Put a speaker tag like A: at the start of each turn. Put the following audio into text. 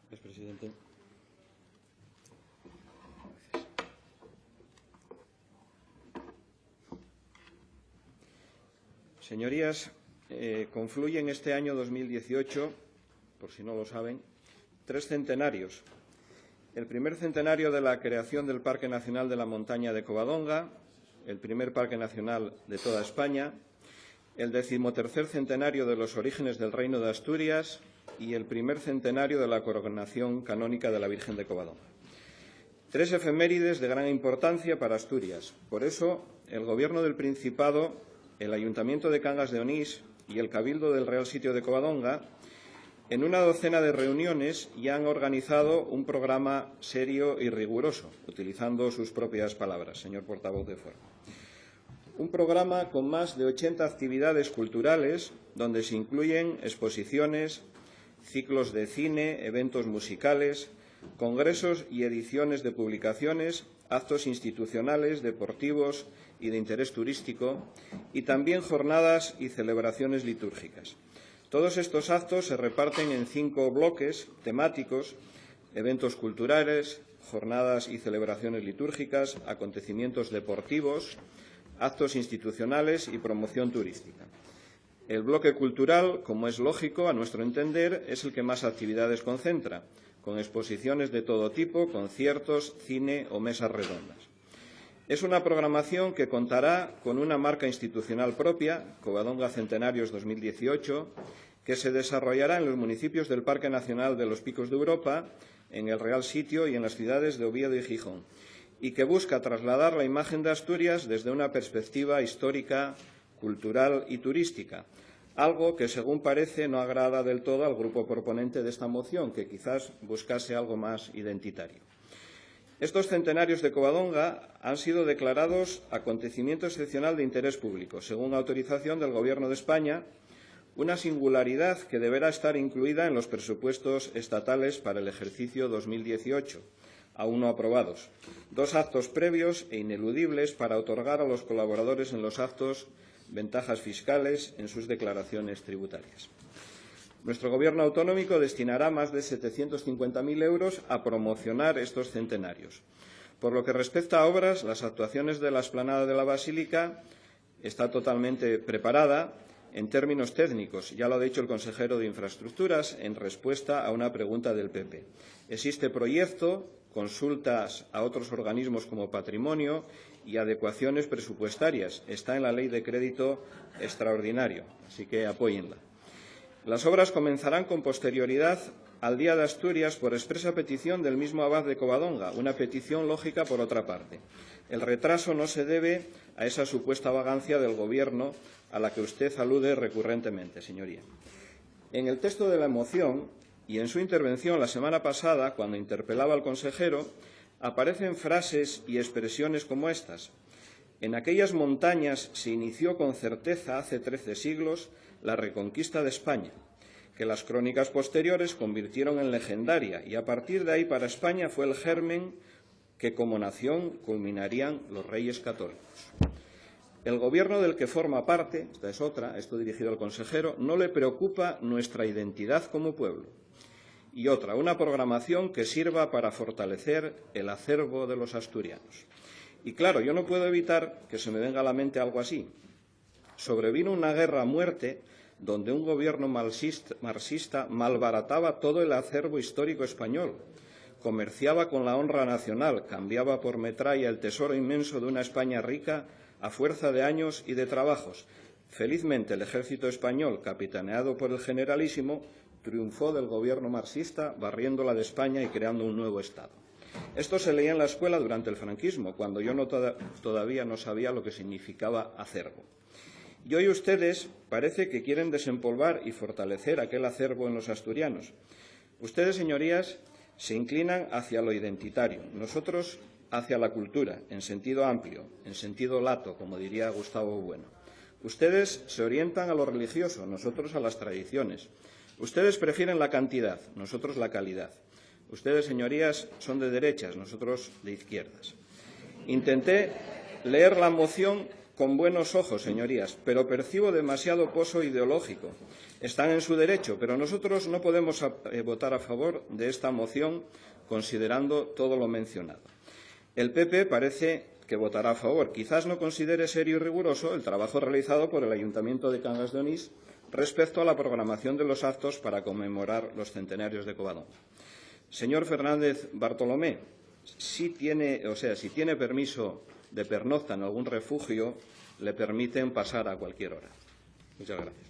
A: Gracias, presidente. Señorías, confluyen este año 2018, por si no lo saben, 3 centenarios. El primer centenario de la creación del Parque Nacional de la Montaña de Covadonga, el primer parque nacional de toda España, el 13º centenario de los orígenes del Reino de Asturias y el primer centenario de la coronación canónica de la Virgen de Covadonga. 3 efemérides de gran importancia para Asturias. Por eso, el Gobierno del Principado, el Ayuntamiento de Cangas de Onís y el Cabildo del Real Sitio de Covadonga, en una docena de reuniones ya han organizado un programa serio y riguroso, utilizando sus propias palabras, señor portavoz de Foro. Un programa con más de 80 actividades culturales, donde se incluyen exposiciones, ciclos de cine, eventos musicales, congresos y ediciones de publicaciones, actos institucionales, deportivos y de interés turístico, y también jornadas y celebraciones litúrgicas. Todos estos actos se reparten en 5 bloques temáticos: eventos culturales, jornadas y celebraciones litúrgicas, acontecimientos deportivos, actos institucionales y promoción turística. El bloque cultural, como es lógico, a nuestro entender, es el que más actividades concentra, con exposiciones de todo tipo, conciertos, cine o mesas redondas. Es una programación que contará con una marca institucional propia, Covadonga Centenarios 2018, que se desarrollará en los municipios del Parque Nacional de los Picos de Europa, en el Real Sitio y en las ciudades de Oviedo y Gijón, y que busca trasladar la imagen de Asturias desde una perspectiva histórica, cultural y turística, algo que, según parece, no agrada del todo al grupo proponente de esta moción, que quizás buscase algo más identitario. Estos centenarios de Covadonga han sido declarados acontecimiento excepcional de interés público, según autorización del Gobierno de España, una singularidad que deberá estar incluida en los presupuestos estatales para el ejercicio 2018, aún no aprobados. 2 actos previos e ineludibles para otorgar a los colaboradores en los actos ventajas fiscales en sus declaraciones tributarias. Nuestro Gobierno autonómico destinará más de 750.000 euros a promocionar estos centenarios. Por lo que respecta a obras, las actuaciones de la explanada de la Basílica está totalmente preparada en términos técnicos. Ya lo ha dicho el consejero de Infraestructuras en respuesta a una pregunta del PP. Existe proyecto, consultas a otros organismos como Patrimonio y adecuaciones presupuestarias. Está en la Ley de Crédito Extraordinario, así que apóyenla. Las obras comenzarán con posterioridad al Día de Asturias por expresa petición del mismo abad de Covadonga, una petición lógica por otra parte. El retraso no se debe a esa supuesta vagancia del Gobierno a la que usted alude recurrentemente, señoría. En el texto de la moción y en su intervención la semana pasada, cuando interpelaba al consejero, aparecen frases y expresiones como estas: en aquellas montañas se inició con certeza hace 13 siglos la reconquista de España, que las crónicas posteriores convirtieron en legendaria, y a partir de ahí para España fue el germen que como nación culminarían los reyes católicos. El Gobierno del que forma parte, esta es otra, esto dirigido al consejero, no le preocupa nuestra identidad como pueblo. Y otra, una programación que sirva para fortalecer el acervo de los asturianos. Y claro, yo no puedo evitar que se me venga a la mente algo así. Sobrevino una guerra a muerte donde un gobierno marxista malbarataba todo el acervo histórico español, comerciaba con la honra nacional, cambiaba por metralla el tesoro inmenso de una España rica a fuerza de años y de trabajos. Felizmente, el ejército español, capitaneado por el generalísimo, triunfó del gobierno marxista, barriéndola de España y creando un nuevo Estado. Esto se leía en la escuela durante el franquismo, cuando yo todavía no sabía lo que significaba acervo. Y hoy ustedes parece que quieren desempolvar y fortalecer aquel acervo en los asturianos. Ustedes, señorías, se inclinan hacia lo identitario, nosotros hacia la cultura, en sentido amplio, en sentido lato, como diría Gustavo Bueno. Ustedes se orientan a lo religioso, nosotros a las tradiciones. Ustedes prefieren la cantidad, nosotros la calidad. Ustedes, señorías, son de derechas, nosotros de izquierdas. Intenté leer la moción con buenos ojos, señorías, pero percibo demasiado pozo ideológico. Están en su derecho, pero nosotros no podemos votar a favor de esta moción considerando todo lo mencionado. El PP parece que votará a favor. Quizás no considere serio y riguroso el trabajo realizado por el Ayuntamiento de Cangas de Onís respecto a la programación de los actos para conmemorar los centenarios de Covadonga. Señor Fernández Bartolomé, si tiene permiso de pernocta en algún refugio, le permiten pasar a cualquier hora. Muchas gracias.